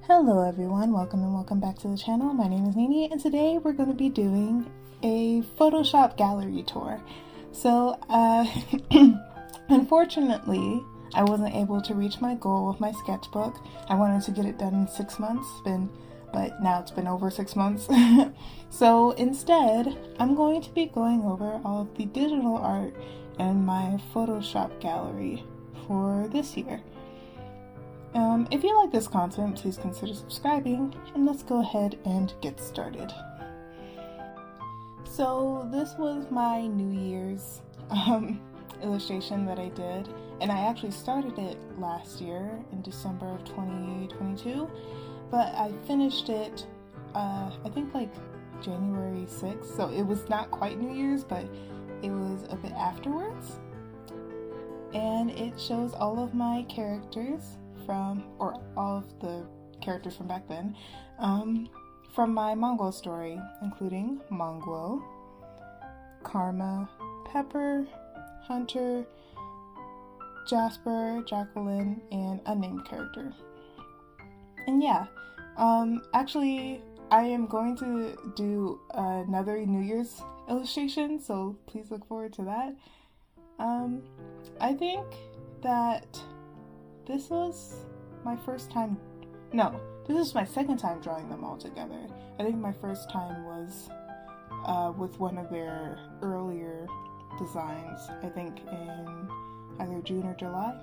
Hello everyone, welcome back to the channel. My name is Nini and today we're going to be doing a Photoshop gallery tour. So unfortunately I wasn't able to reach my goal with my sketchbook. I wanted to get it done in 6 months, but now it's been over 6 months. So instead I'm going to be going over all of the digital art in my Photoshop gallery for this year. If you like this content, please consider subscribing, and let's go ahead and get started. So this was my New Year's illustration that I did, and I actually started it last year in December of 2022, but I finished it I think like January 6th, so it was not quite New Year's, but it was a bit afterwards. And it shows all of my characters all of the characters from back then, from my Mongol story, including Mongol, Karma, Pepper, Hunter, Jasper, Jacqueline, and a named character. And yeah, actually I am going to do another New Year's illustration, so please look forward to that. I think that this was my first time, no, this is my second time drawing them all together. I think my first time was with one of their earlier designs, I think in either June or July.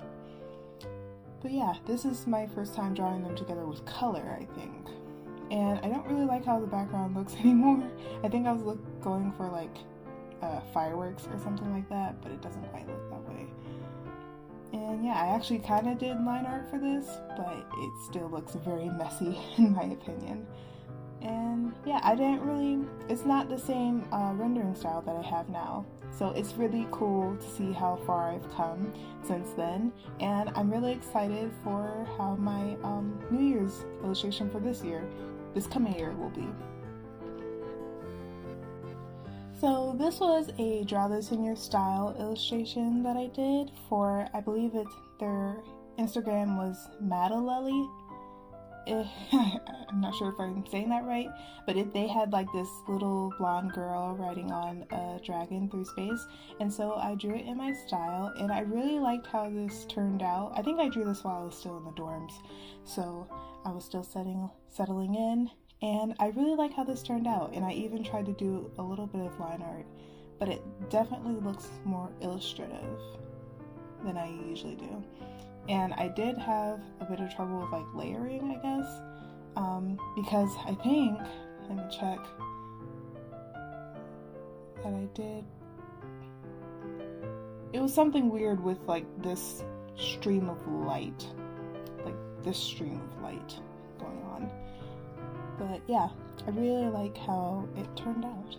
But yeah, this is my first time drawing them together with color, I think. And I don't really like how the background looks anymore. I think I was going for like fireworks or something like that, but it doesn't quite look that way. And yeah, I actually kind of did line art for this, but it still looks very messy in my opinion. And yeah, it's not the same rendering style that I have now. So it's really cool to see how far I've come since then. And I'm really excited for how my New Year's illustration for this coming year will be. So this was a Draw This in Your Style illustration that I did for, I believe their Instagram was Madalelli. I'm not sure if I'm saying that right, but they had like this little blonde girl riding on a dragon through space, and so I drew it in my style, and I really liked how this turned out. I think I drew this while I was still in the dorms, so I was still settling in. And I really like how this turned out, and I even tried to do a little bit of line art, but it definitely looks more illustrative than I usually do. And I did have a bit of trouble with like layering, I guess, because I think, let me check, that I did, it was something weird with like this stream of light going on. But yeah, I really like how it turned out.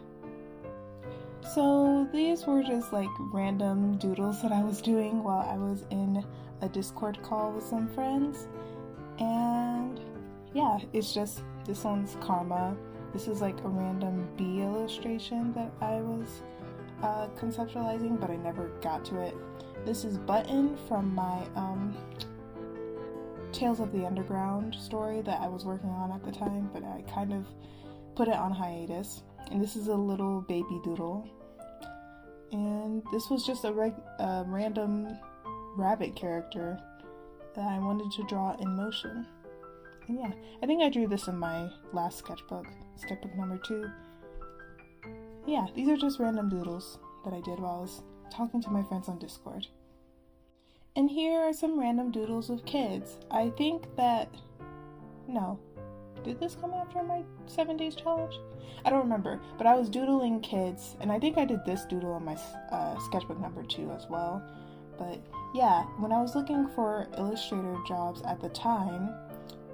So these were just like random doodles that I was doing while I was in a Discord call with some friends. And yeah, it's just, this one's Karma. This is like a random bee illustration that I was conceptualizing, but I never got to it. This is Button from my Tales of the Underground story that I was working on at the time, but I kind of put it on hiatus. And this is a little baby doodle. And this was just a random rabbit character that I wanted to draw in motion. And yeah, I think I drew this in my last sketchbook number 2. Yeah, these are just random doodles that I did while I was talking to my friends on Discord. And here are some random doodles of kids. I think that, no, did this come after my 7 days challenge? I don't remember, but I was doodling kids, and I think I did this doodle on my sketchbook number 2 as well. But yeah, when I was looking for illustrator jobs at the time,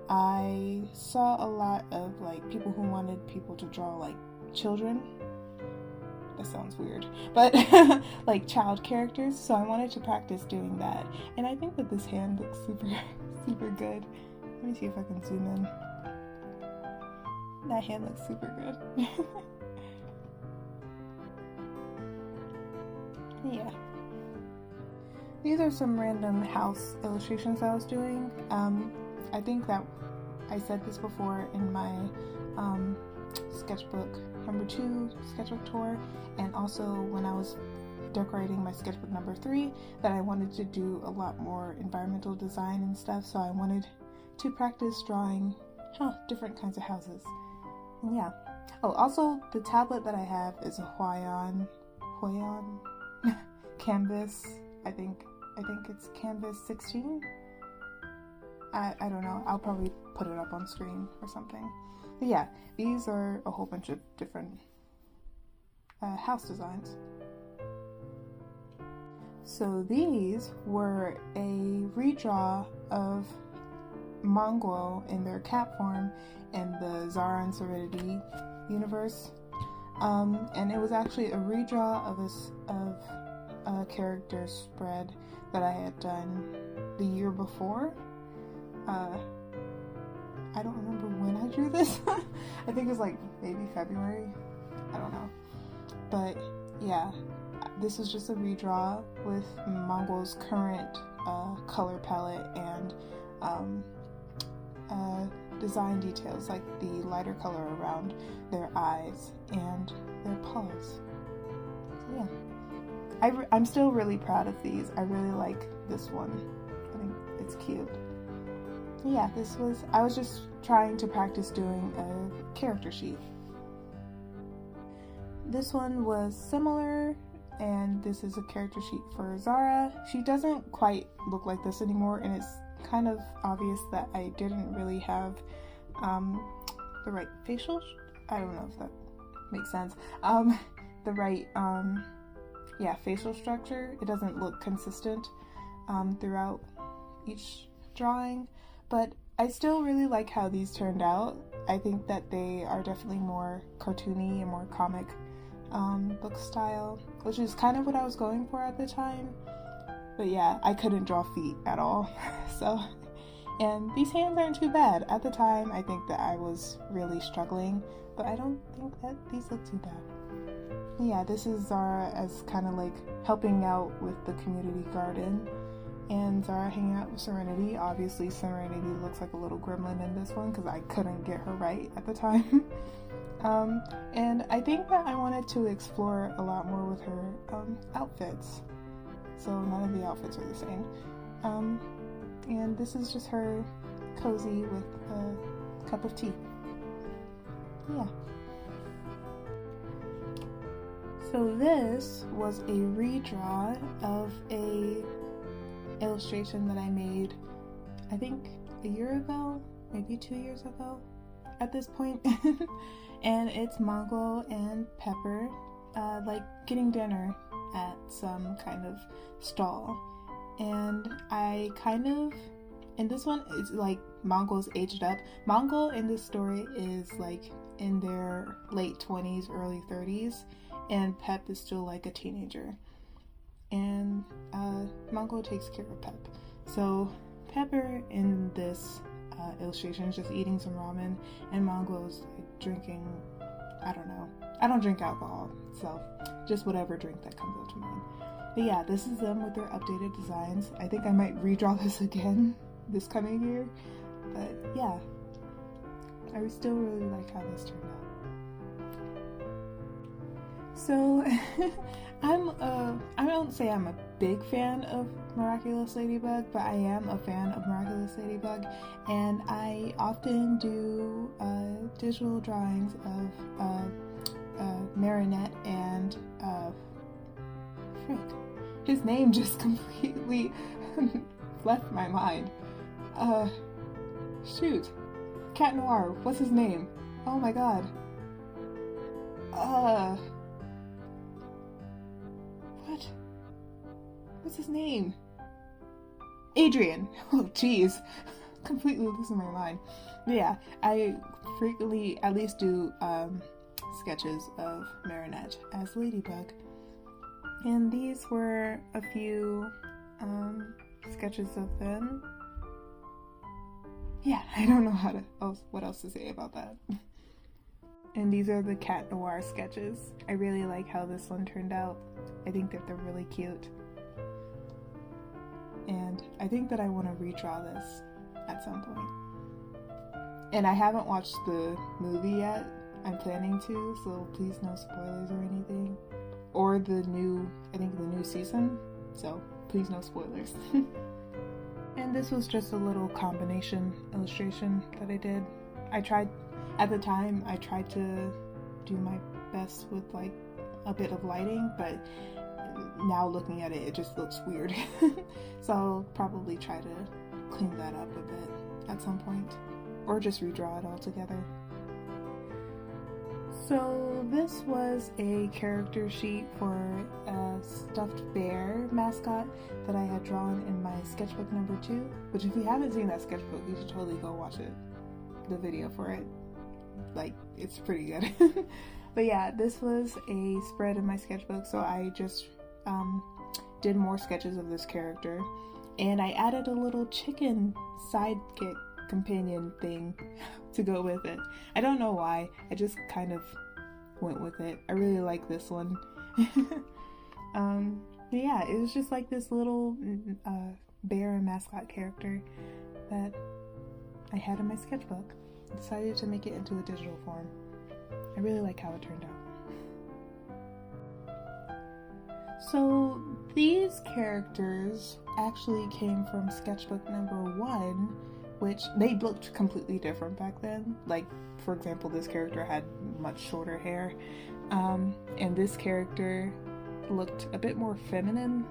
I saw a lot of like people who wanted people to draw like children. That sounds weird, but like child characters, so I wanted to practice doing that. And I think that this hand looks super good. Let me see if I can zoom in. That hand looks super good. Yeah. These are some random house illustrations I was doing. I think that I said this before in my sketchbook number 2 sketchbook tour, and also when I was decorating my sketchbook number 3, that I wanted to do a lot more environmental design and stuff, so I wanted to practice drawing different kinds of houses. And yeah. Oh, also the tablet that I have is a Huion canvas. I think it's canvas 16. I don't know. I'll probably put it up on screen or something. But yeah, these are a whole bunch of different house designs. So these were a redraw of Mongol in their cat form in the Zara and Serenity universe. And it was actually a redraw of a character spread that I had done the year before. I don't remember when I drew this. I think it was like maybe February. I don't know. But yeah, this is just a redraw with Mongol's current color palette and design details, like the lighter color around their eyes and their paws. So yeah, I'm still really proud of these. I really like this one. I think it's cute. Yeah, I was just trying to practice doing a character sheet. This one was similar, and this is a character sheet for Zara. She doesn't quite look like this anymore, and it's kind of obvious that I didn't really have the right facial, I don't know if that makes sense, the right, facial structure. It doesn't look consistent throughout each drawing, but I still really like how these turned out. I think that they are definitely more cartoony and more comic book style, which is kind of what I was going for at the time. But yeah, I couldn't draw feet at all. So, and these hands aren't too bad. At the time, I think that I was really struggling, but I don't think that these look too bad. Yeah, this is Zara as kind of like helping out with the community garden, and Zara hanging out with Serenity. Obviously, Serenity looks like a little gremlin in this one because I couldn't get her right at the time. And I think that I wanted to explore a lot more with her outfits. So none of the outfits are the same. And this is just her cozy with a cup of tea. Yeah. So this was a redraw of a illustration that I made, I think a year ago, maybe 2 years ago at this point. And it's Mongol and Pepper like getting dinner at some kind of stall. And I kind of, in this one, it's like Mongol's aged up. Mongol in this story is like in their late 20s, early 30s, and Pep is still like a teenager. And Mongol takes care of Pep. So Pepper in this illustration is just eating some ramen, and Mongol's like drinking, I don't know. I don't drink alcohol, so just whatever drink that comes up to mind. But yeah, this is them with their updated designs. I think I might redraw this again this coming year. But yeah, I still really like how this turned out. So I don't say I'm a big fan of Miraculous Ladybug, but I am a fan of Miraculous Ladybug, and I often do digital drawings of Marinette and frick, his name just completely left my mind. Shoot, Cat Noir, what's his name? Oh my god. What? What's his name? Adrian. Oh jeez, completely losing my mind. But yeah, I frequently at least do sketches of Marinette as Ladybug. And these were a few sketches of them. Yeah, I don't know what else to say about that. And these are the Cat Noir sketches. I really like how this one turned out. I think that they're really cute. And I think that I want to redraw this at some point. And I haven't watched the movie yet. I'm planning to, so please no spoilers or anything. Or the new season, so please no spoilers. And this was just a little combination illustration that I did. At the time, I tried to do my best with like a bit of lighting, but now looking at it, it just looks weird. So I'll probably try to clean that up a bit at some point, or just redraw it all together. So this was a character sheet for a stuffed bear mascot that I had drawn in my sketchbook number 2, which if you haven't seen that sketchbook, you should totally go watch it, the video for it. Like, it's pretty good. But yeah, this was a spread in my sketchbook, so I just did more sketches of this character, and I added a little chicken sidekick companion thing to go with it. I don't know why, I just kind of went with it. I really like this one. Yeah, it was just like this little bear and mascot character that I had in my sketchbook. I decided to make it into a digital form. I really like how it turned out. So these characters actually came from sketchbook number 1, which they looked completely different back then. Like, for example, this character had much shorter hair, and this character looked a bit more feminine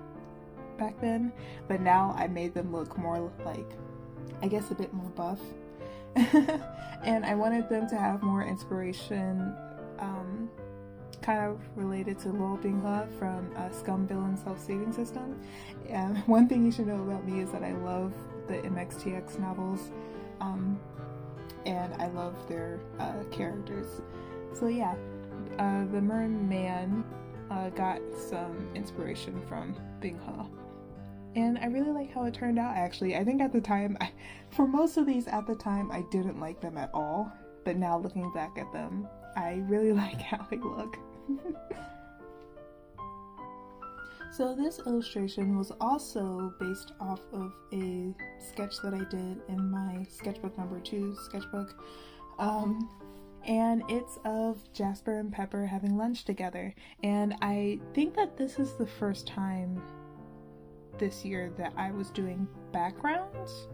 back then, but now I made them look more like, I guess, a bit more buff. And I wanted them to have more inspiration, kind of related to Lol Binghe from Scum Villain Self-Saving System. One thing you should know about me is that I love the MXTX novels, and I love their characters. So yeah, the merman got some inspiration from Binghe. And I really like how it turned out, actually. I think at the time, for most of these at the time, I didn't like them at all. But now looking back at them, I really like how they look. So this illustration was also based off of a sketch that I did in my sketchbook number 2 sketchbook. And it's of Jasper and Pepper having lunch together. And I think that this is the first time this year that I was doing backgrounds.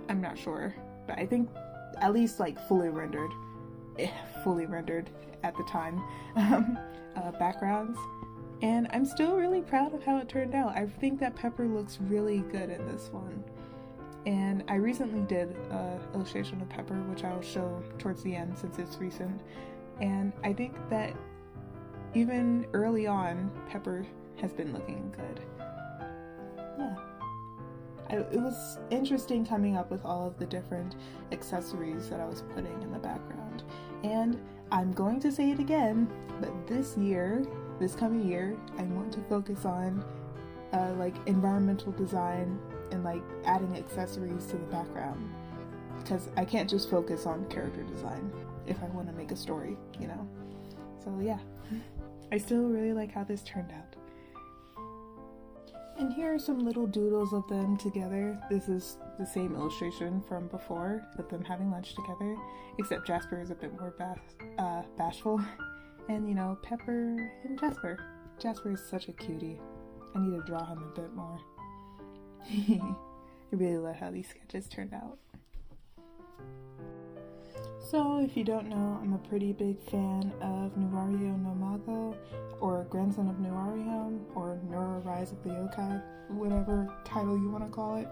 I'm not sure, but I think at least like fully rendered at the time, backgrounds. And I'm still really proud of how it turned out. I think that Pepper looks really good in this one. And I recently did an illustration of Pepper, which I'll show towards the end since it's recent. And I think that even early on, Pepper has been looking good. Yeah. It was interesting coming up with all of the different accessories that I was putting in the background. And I'm going to say it again, but this coming year, I want to focus on like environmental design and like adding accessories to the background, because I can't just focus on character design if I want to make a story, you know? So yeah, I still really like how this turned out. And here are some little doodles of them together. This is the same illustration from before, with them having lunch together, except Jasper is a bit more bashful. And you know, Pepper and Jasper. Jasper is such a cutie. I need to draw him a bit more. I really love how these sketches turned out. So, if you don't know, I'm a pretty big fan of Nuario no Mago, or Grandson of Nuario, or Nura Rise of the Yokai, whatever title you want to call it.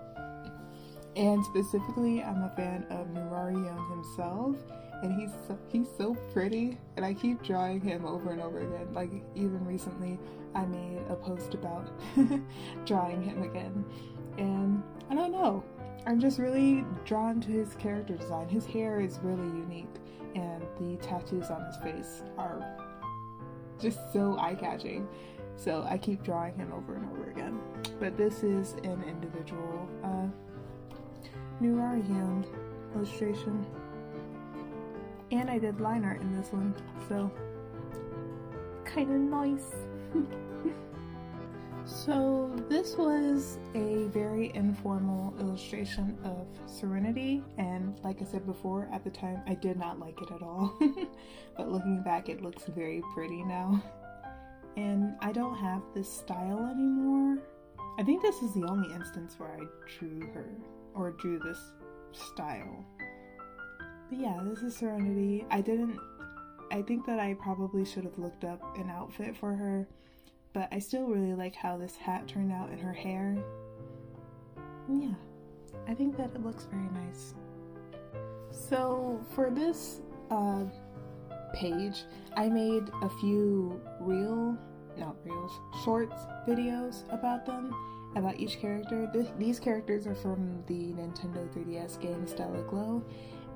And specifically, I'm a fan of Nuario himself, and he's so pretty, and I keep drawing him over and over again. Like, even recently, I made a post about drawing him again, and I don't know. I'm just really drawn to his character design. His hair is really unique, and the tattoos on his face are just so eye-catching. So I keep drawing him over and over again. But this is an individual Nuario illustration. And I did line art in this one, so kind of nice. So this was a very informal illustration of Serenity, and like I said before, at the time I did not like it at all. But looking back, it looks very pretty now. And I don't have this style anymore. I think this is the only instance where I drew her, or drew this style. But yeah, this is Serenity. I think that I probably should have looked up an outfit for her, but I still really like how this hat turned out and her hair. And yeah, I think that it looks very nice. So for this page, I made a few shorts videos about them, about each character. These characters are from the Nintendo 3DS game Stella Glow,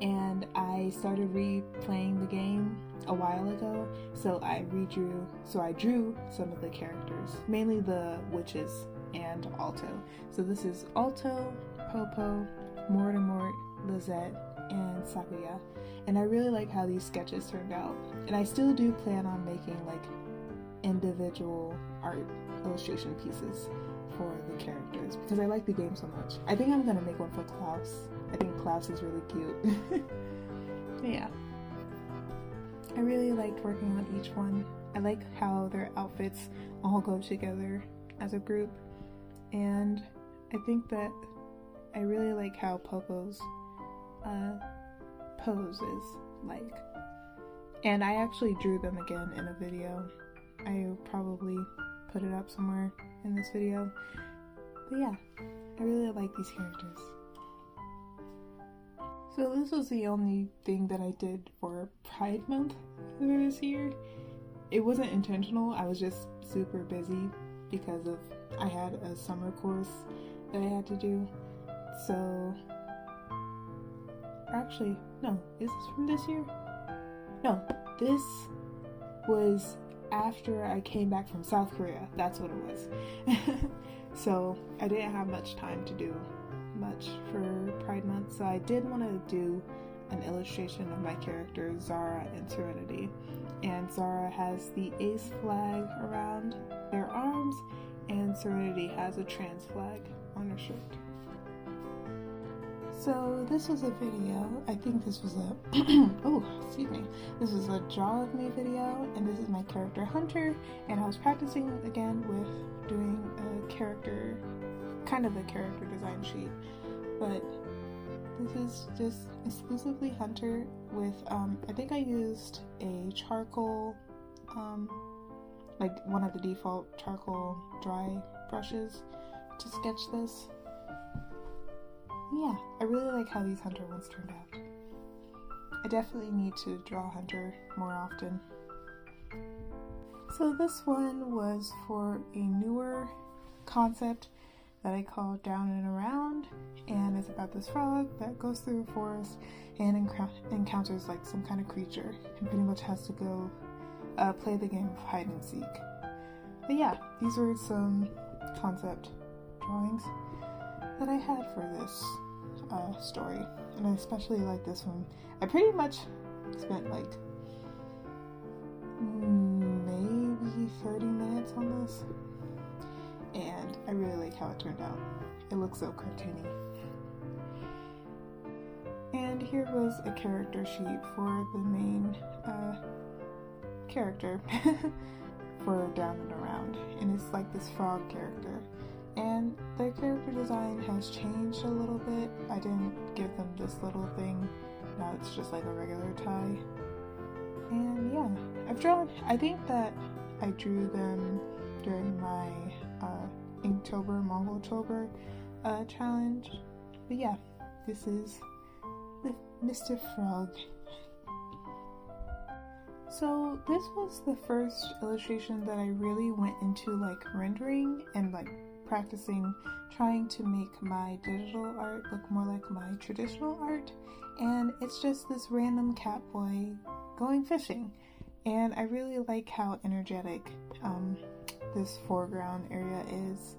and I started replaying the game a while ago, so I drew some of the characters, mainly the witches and Alto. So this is Alto, Popo, Mortimer, Lizette, and Sakuya, and I really like how these sketches turned out, and I still do plan on making like individual art illustration pieces for the characters because I like the game so much. I think I'm gonna make one for Klaus. I think Klaus is really cute. Yeah, I really liked working on each one. I like how their outfits all go together as a group, and I think that I really like how Popo's pose is like. And I actually drew them again in a video. I'll probably put it up somewhere in this video. But yeah, I really like these characters. So this was the only thing that I did for Pride Month this year. It wasn't intentional, I was just super busy because I had a summer course that I had to do. So, actually, no, is this from this year? No, this was after I came back from South Korea. That's what it was. So I didn't have much time to do much for Pride Month, so I did want to do an illustration of my characters Zara and Serenity. And Zara has the ace flag around their arms, and Serenity has a trans flag on her shirt. So this was a video, I think this was a, this was a draw of me video, and this is my character Hunter, and I was practicing again with doing a character, kind of a character design sheet, but this is just exclusively Hunter with, I think I used a charcoal, like one of the default charcoal dry brushes to sketch this. Yeah, I really like how these Hunter ones turned out. I definitely need to draw Hunter more often. So this one was for a newer concept that I call Down and Around, and it's about this frog that goes through a forest and encounters like some kind of creature and pretty much has to go play the game of hide and seek. But yeah, these were some concept drawings that I had for this story, and I especially like this one. I pretty much spent like maybe 30 minutes on this, and I really like how it turned out. It looks so cartoony. And here was a character sheet for the main character for Down and Around, and it's like this frog character. And their character design has changed a little bit. I didn't give them this little thing. Now it's just like a regular tie. And yeah, I think that I drew them during my Inktober, Mongoltober challenge. But yeah, this is Mr. Frog. So this was the first illustration that I really went into like rendering and like practicing, trying to make my digital art look more like my traditional art, and it's just this random cat boy going fishing, and I really like how energetic this foreground area is,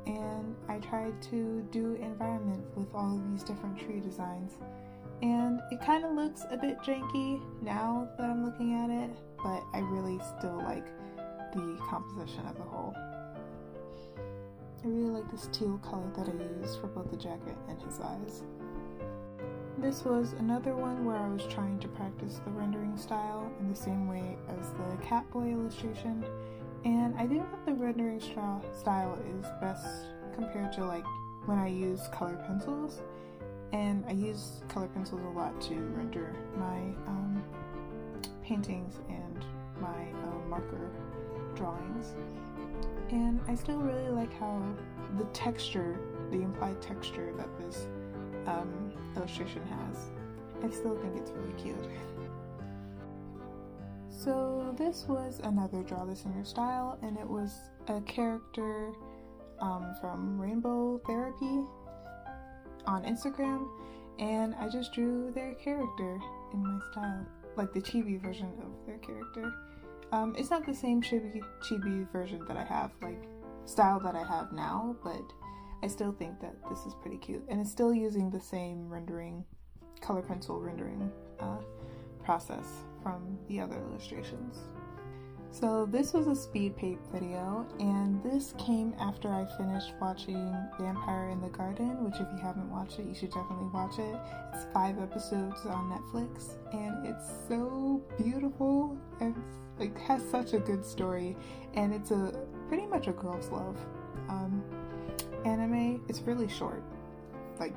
and I tried to do environment with all of these different tree designs, and it kind of looks a bit janky now that I'm looking at it, but I really still like the composition as a whole. I really like this teal color that I used for both the jacket and his eyes. This was another one where I was trying to practice the rendering style in the same way as the Catboy illustration, and I think that the rendering style is best compared to like when I use color pencils, and I use color pencils a lot to render my paintings and my marker drawings, and I still really like how the texture, the implied texture that this illustration has. I still think it's really cute. So this was another Draw This in Your Style, and it was a character from Rainbow Therapy on Instagram, and I just drew their character in my style, like the chibi version of their character. It's not the same chibi version that I have, like style that I have now, but I still think that this is pretty cute, and it's still using the same rendering, color pencil rendering process from the other illustrations. So this was a speed paint video, and this came after I finished watching Vampire in the Garden, which if you haven't watched it, you should definitely watch it. It's 5 episodes on Netflix, and it's so beautiful, and it has such a good story, and it's pretty much a girl's love anime. It's really short, like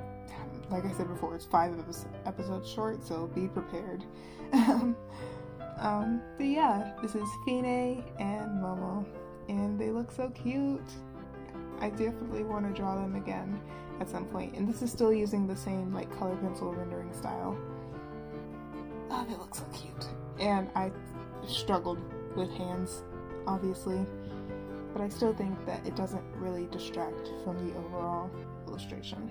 I said before, it's 5 episodes short, so be prepared. But yeah, this is Fine and Momo, and they look so cute. I definitely want to draw them again at some point, and this is still using the same like color pencil rendering style. Oh, they look so cute. And I struggled with hands, obviously, but I still think that it doesn't really distract from the overall illustration.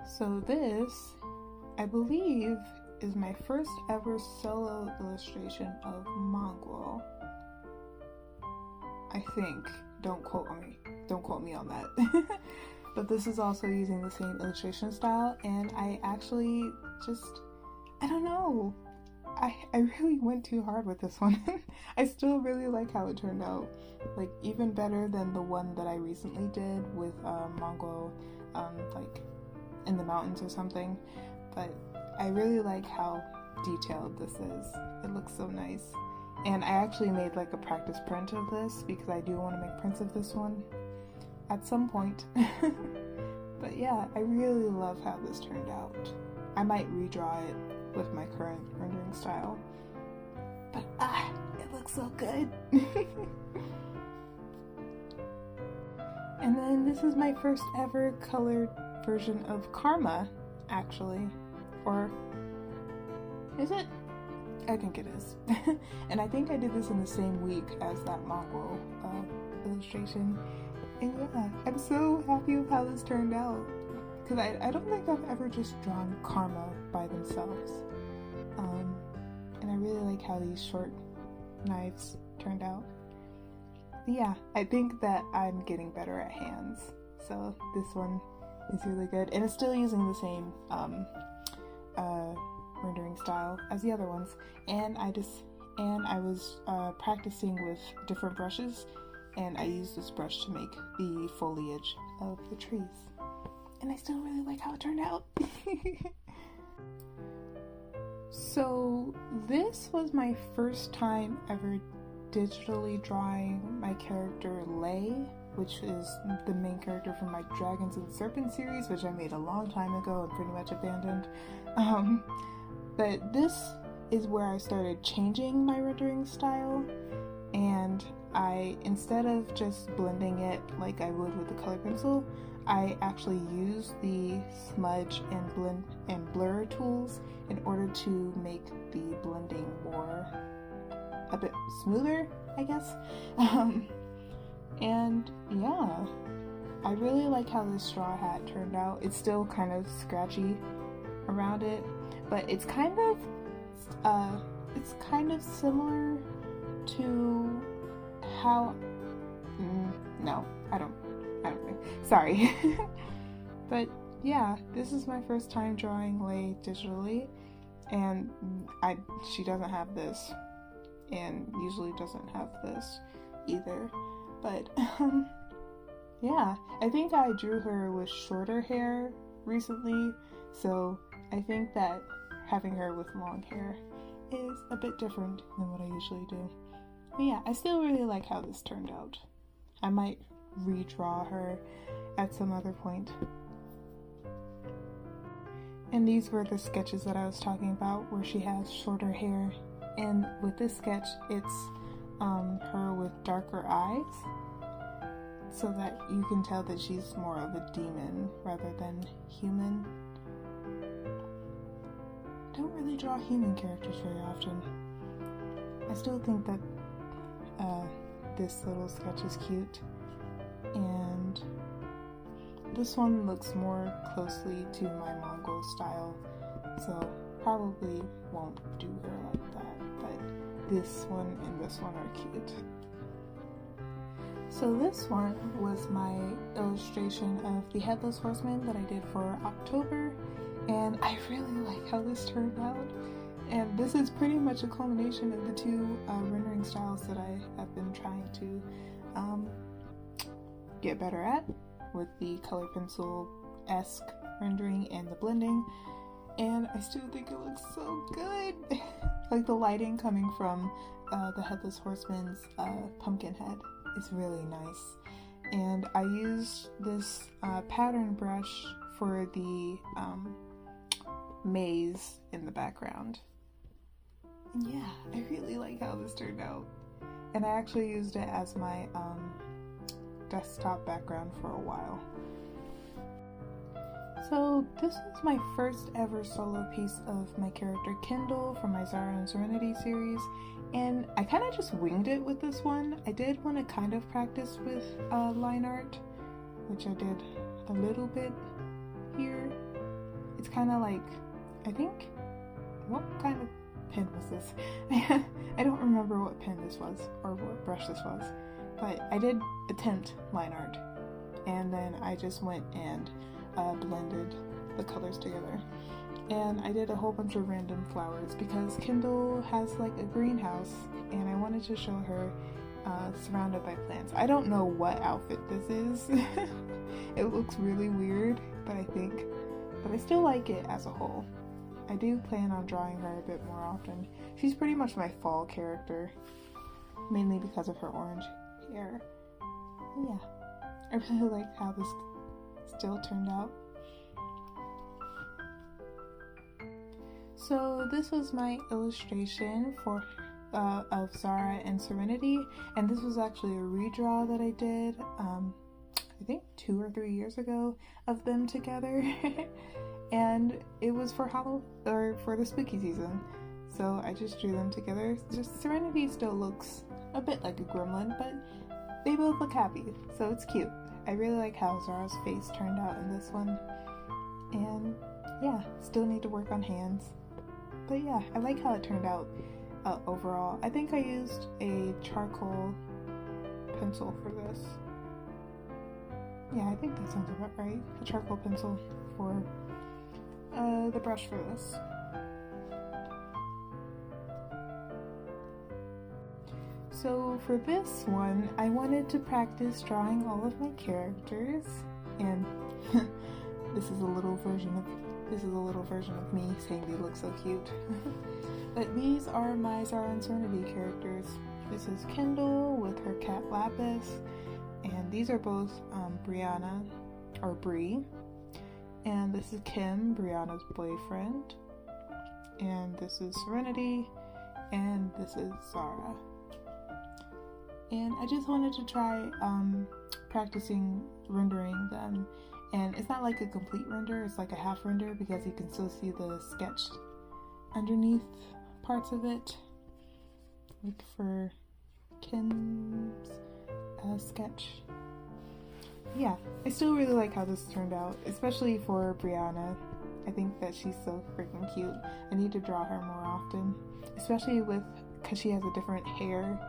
So this, I believe, is my first ever solo illustration of Mongrel. I think. Don't quote me on that. But this is also using the same illustration style, and I actually I don't know. I really went too hard with this one. I still really like how it turned out. Like, even better than the one that I recently did with Mongrel, like in the mountains or something. But I really like how detailed this is. It looks so nice. And I actually made like a practice print of this because I do want to make prints of this one at some point. But yeah, I really love how this turned out. I might redraw it with my current rendering style. But it looks so good. And then this is my first ever colored version of Karma, actually. Or is it? I think it is. And I think I did this in the same week as that Mongrel illustration. And yeah, I'm so happy with how this turned out. Because I don't think I've ever just drawn Karma by themselves. And I really like how these short knives turned out. But yeah, I think that I'm getting better at hands. So this one is really good. And it's still using the same rendering style as the other ones. And I was practicing with different brushes, and I used this brush to make the foliage of the trees. And I still really like how it turned out. So this was my first time ever digitally drawing my character Lei, which is the main character from my Dragons and Serpents series, which I made a long time ago and pretty much abandoned. But this is where I started changing my rendering style, and instead of just blending it like I would with the color pencil, I actually used the smudge and blend and blur tools in order to make the blending a bit smoother, I guess. And yeah, I really like how this straw hat turned out. It's still kind of scratchy around it, but it's kind of similar to how no, I don't think. Sorry. But yeah, this is my first time drawing Lei digitally, and she doesn't have this, and usually doesn't have this. either. But yeah, I think I drew her with shorter hair recently, so I think that having her with long hair is a bit different than what I usually do. But yeah, I still really like how this turned out. I might redraw her at some other point. And these were the sketches that I was talking about where she has shorter hair. And with this sketch, it's her with darker eyes, so that you can tell that she's more of a demon rather than human. I don't really draw human characters very often. I still think that this little sketch is cute, and this one looks more closely to my Mongol style, so probably won't do her like that, but this one and this one are cute. So this one was my illustration of the Headless Horseman that I did for October, and I really like how this turned out. And this is pretty much a culmination of the two rendering styles that I have been trying to get better at, with the color pencil-esque rendering and the blending, and I still think it looks so good. Like the lighting coming from the Headless Horseman's pumpkin head is really nice, and I used this pattern brush for the maze in the background. And yeah, I really like how this turned out, and I actually used it as my desktop background for a while. So this was my first ever solo piece of my character Kindle from my Zara and Serenity series, and I kind of just winged it with this one. I did want to kind of practice with line art, which I did a little bit here. It's kind of like, I think, what kind of pen was this? I don't remember what pen this was or what brush this was, but I did attempt line art, and then I just went and blended the colors together. And I did a whole bunch of random flowers because Kindle has like a greenhouse, and I wanted to show her surrounded by plants. I don't know what outfit this is. It looks really weird, but I still like it as a whole. I do plan on drawing her a bit more often. She's pretty much my fall character, mainly because of her orange hair. Yeah, I really like how this still turned out. So this was my illustration for of Zara and Serenity, and this was actually a redraw that I did I think 2 or 3 years ago of them together. And it was for for the spooky season, so I just drew them together. Just Serenity still looks a bit like a gremlin, but they both look happy, so it's cute. I really like how Zara's face turned out in this one, and yeah, still need to work on hands, but yeah, I like how it turned out overall. I think I used a charcoal pencil for this. Yeah, I think that sounds about right. A charcoal pencil for the brush for this. So for this one, I wanted to practice drawing all of my characters, and this is a little version of me saying they look so cute. But these are my Zara and Serenity characters. This is Kendall with her cat Lapis, and these are both Brianna or Bree. And this is Kim, Brianna's boyfriend. And this is Serenity. And this is Zara. And I just wanted to try practicing rendering them. And it's not like a complete render, it's like a half render because you can still see the sketch underneath parts of it. Like for Kim's sketch. Yeah, I still really like how this turned out, especially for Brianna. I think that she's so freaking cute. I need to draw her more often, especially because she has a different hair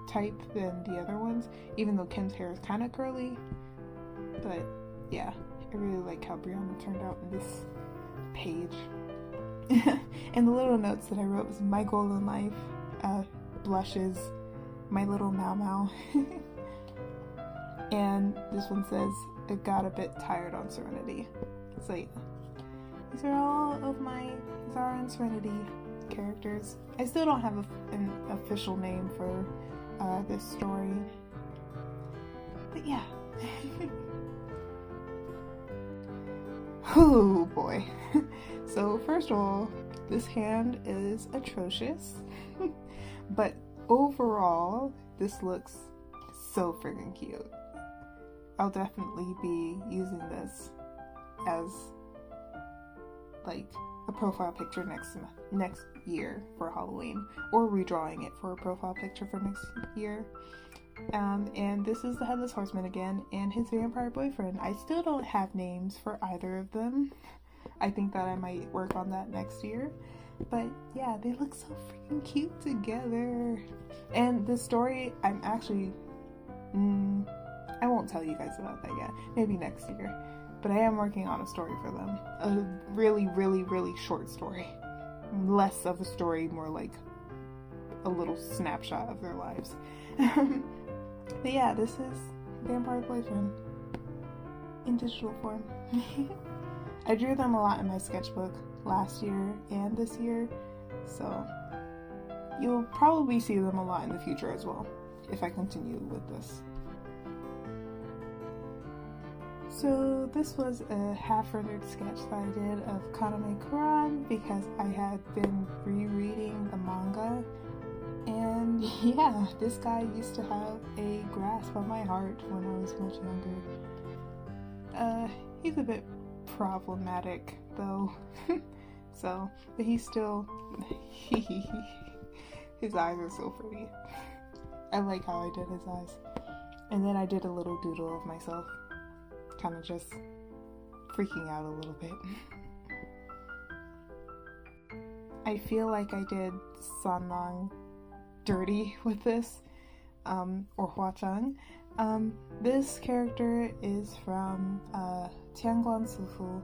type than the other ones, even though Kim's hair is kind of curly. But yeah, I really like how Brianna turned out in this page. And the little notes that I wrote was my goal in life, blushes, my little Mau Mau. And this one says, it got a bit tired on Serenity. So yeah, these are all of my Zara and Serenity characters. I still don't have an official name for this story, but yeah. Oh boy. So first of all, this hand is atrocious, but overall this looks so freaking cute. I'll definitely be using this as like a profile picture next year for Halloween, or redrawing it for a profile picture for next year. And this is the Headless Horseman again, and his vampire boyfriend. I still don't have names for either of them. I think that I might work on that next year. But yeah, they look so freaking cute together. And the story, I'm actually, I won't tell you guys about that yet. Maybe next year. But I am working on a story for them. A really, really, really short story. Less of a story, more like a little snapshot of their lives. But yeah, this is Vampire Boyfriend in digital form. I drew them a lot in my sketchbook last year and this year, so you'll probably see them a lot in the future as well if I continue with this. So this was a half-rendered sketch that I did of Kaname Kuran because I had been rereading the manga, and yeah, this guy used to have a grasp on my heart when I was much younger. He's a bit problematic though, so, but he's still, his eyes are so pretty. I like how I did his eyes. And then I did a little doodle of myself, kind of just freaking out a little bit. I feel like I did Sanlang dirty with this, or Huachang. This character is from Tianguan Sufu,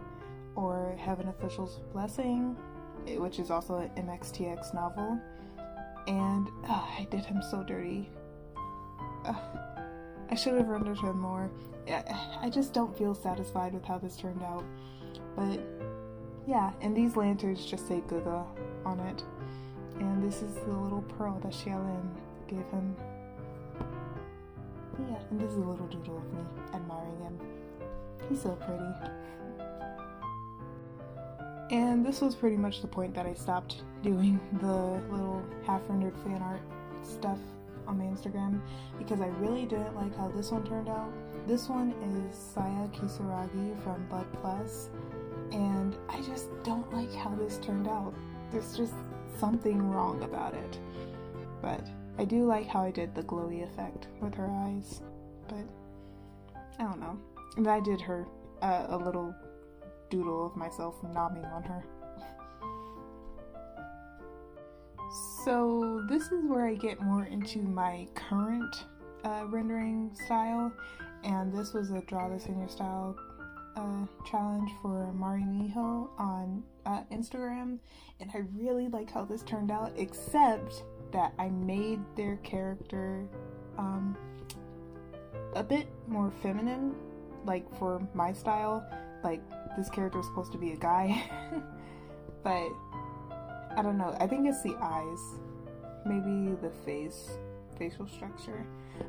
or Heaven Official's Blessing, which is also an MXTX novel, and I did him so dirty. I should have rendered him more. I just don't feel satisfied with how this turned out, but yeah, and these lanterns just say Gaga on it, and this is the little pearl that Xiaolin gave him. Yeah, and this is a little doodle of me admiring him. He's so pretty. And this was pretty much the point that I stopped doing the little half-rendered fan art stuff on my Instagram, because I really didn't like how this one turned out. This one is Saya Kisaragi from Blood Plus, and I just don't like how this turned out. There's just something wrong about it. But I do like how I did the glowy effect with her eyes, but I don't know. And I did her a little doodle of myself nomming on her. So this is where I get more into my current rendering style, and this was a Draw This in Your Style challenge for Mari Miho on Instagram, and I really like how this turned out, except that I made their character a bit more feminine, like for my style. Like, this character is supposed to be a guy, but I don't know, I think it's the eyes, maybe the facial structure,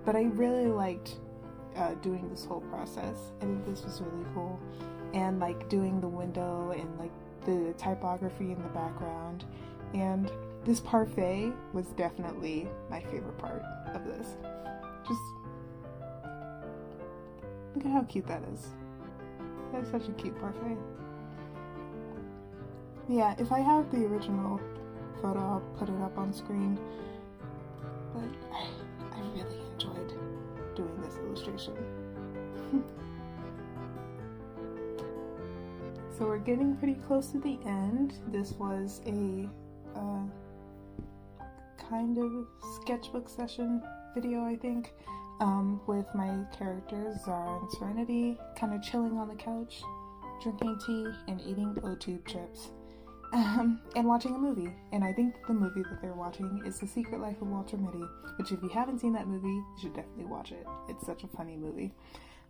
but I really liked doing this whole process. I think this was really cool, and like doing the window and like the typography in the background, and this parfait was definitely my favorite part of this. Just look at how cute that is. That's such a cute parfait. Yeah, if I have the original photo, I'll put it up on screen. But I really enjoyed doing this illustration. So we're getting pretty close to the end. This was a kind of sketchbook session video, I think, with my characters Zara and Serenity, kind of chilling on the couch, drinking tea, and eating O-Tube chips. and watching a movie. And I think the movie that they're watching is The Secret Life of Walter Mitty, which if you haven't seen that movie, you should definitely watch it. It's such a funny movie.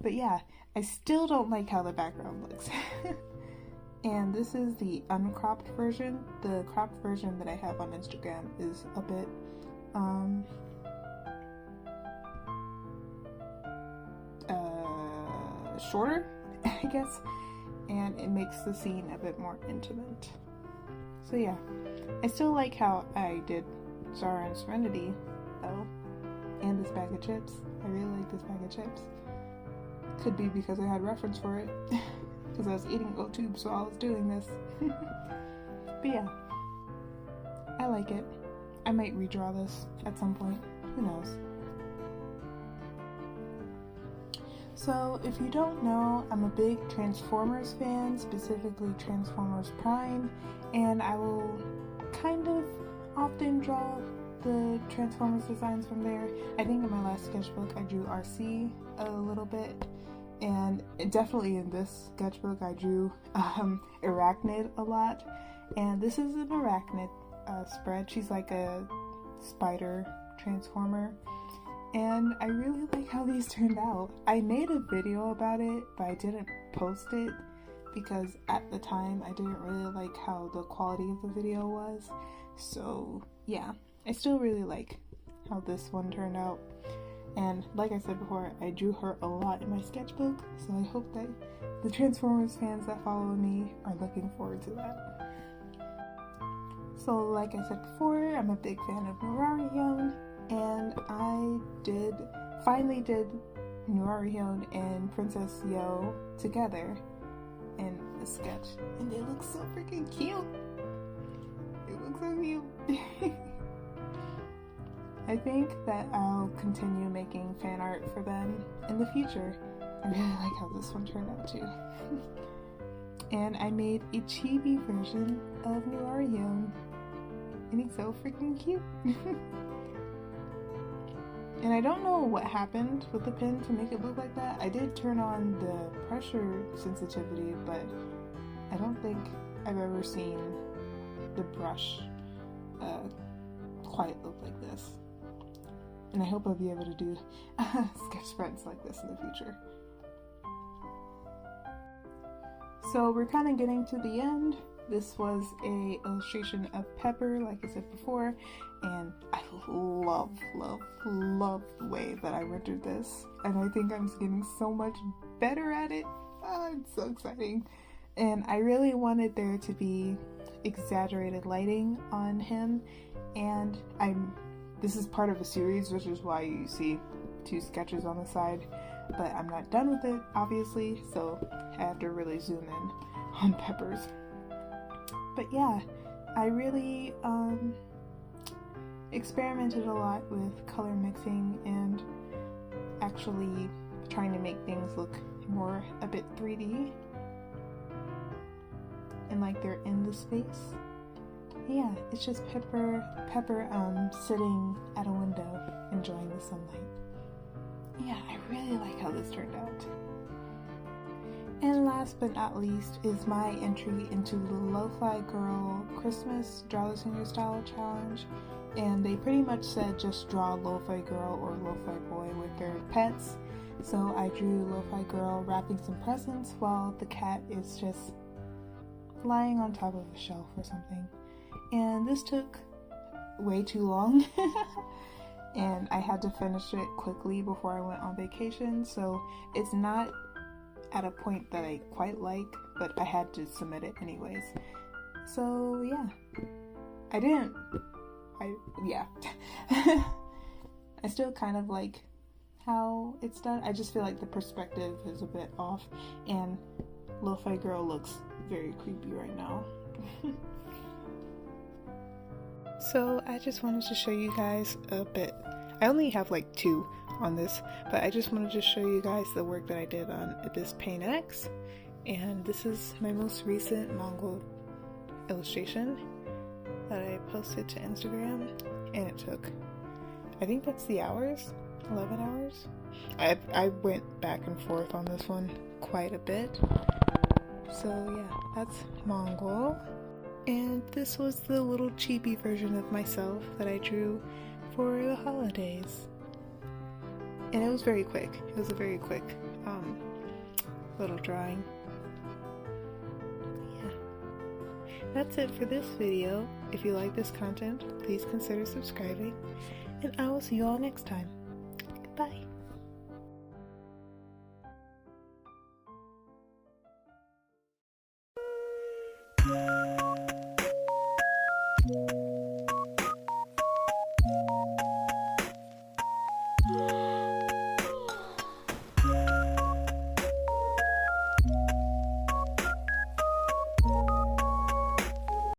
But yeah, I still don't like how the background looks. And this is the uncropped version. The cropped version that I have on Instagram is a bit, shorter, I guess. And it makes the scene a bit more intimate. So yeah, I still like how I did Zara and Serenity, though. And this bag of chips. I really like this bag of chips. Could be because I had reference for it. Because I was eating O-tubes while I was doing this. But yeah, I like it. I might redraw this at some point. Who knows? So, if you don't know, I'm a big Transformers fan, specifically Transformers Prime, and I will kind of often draw the Transformers designs from there. I think in my last sketchbook I drew RC a little bit, and definitely in this sketchbook I drew Arachnid a lot, and this is an Arachnid spread. She's like a spider transformer, and I really like how these turned out. I made a video about it, but I didn't post it because at the time I didn't really like how the quality of the video was. So yeah, I still really like how this one turned out. And like I said before, I drew her a lot in my sketchbook, so I hope that the Transformers fans that follow me are looking forward to that. So like I said before, I'm a big fan of Nurarihyun, and I finally did Nurarihyun and Princess Yo together in a sketch, and they look so freaking cute. They look so cute. I think that I'll continue making fan art for them in the future. I really like how this one turned out too. And I made a chibi version of Nurarihyun, and he's so freaking cute. And I don't know what happened with the pen to make it look like that. I did turn on the pressure sensitivity, but I don't think I've ever seen the brush quite look like this. And I hope I'll be able to do sketch spreads like this in the future. So we're kind of getting to the end. This was a illustration of Pepper, like I said before, and I love the way that I rendered this, and I think I'm getting so much better at it. Oh, it's so exciting. And I really wanted there to be exaggerated lighting on him, and this is part of a series, which is why you see 2 sketches on the side, but I'm not done with it, obviously, so I have to really zoom in on Pepper's. But yeah, I really experimented a lot with color mixing and actually trying to make things look more a bit 3D and like they're in the space. Yeah, it's just Pepper sitting at a window enjoying the sunlight. Yeah, I really like how this turned out. And last but not least is my entry into the Lo-Fi Girl Christmas Draw This in Your Style challenge. And they pretty much said just draw Lo-Fi Girl or Lo-Fi Boy with their pets. So I drew Lo-Fi Girl wrapping some presents while the cat is just lying on top of a shelf or something. And this took way too long. And I had to finish it quickly before I went on vacation. So it's not at a point that I quite like, but I had to submit it anyways. So yeah, I still kind of like how it's done. I just feel like the perspective is a bit off, and Lo-Fi Girl looks very creepy right now. So I just wanted to show you guys a bit. I only have like 2 on this, but I just wanted to show you guys the work that I did on Ibis Paint X, and this is my most recent Mongol illustration that I posted to Instagram, and it took, I think that's the hours, 11 hours. I went back and forth on this one quite a bit. So yeah, that's Mongol. And this was the little chibi version of myself that I drew for the holidays. And it was very quick. It was a very quick little drawing. Yeah. That's it for this video. If you like this content, please consider subscribing. And I will see you all next time. Goodbye.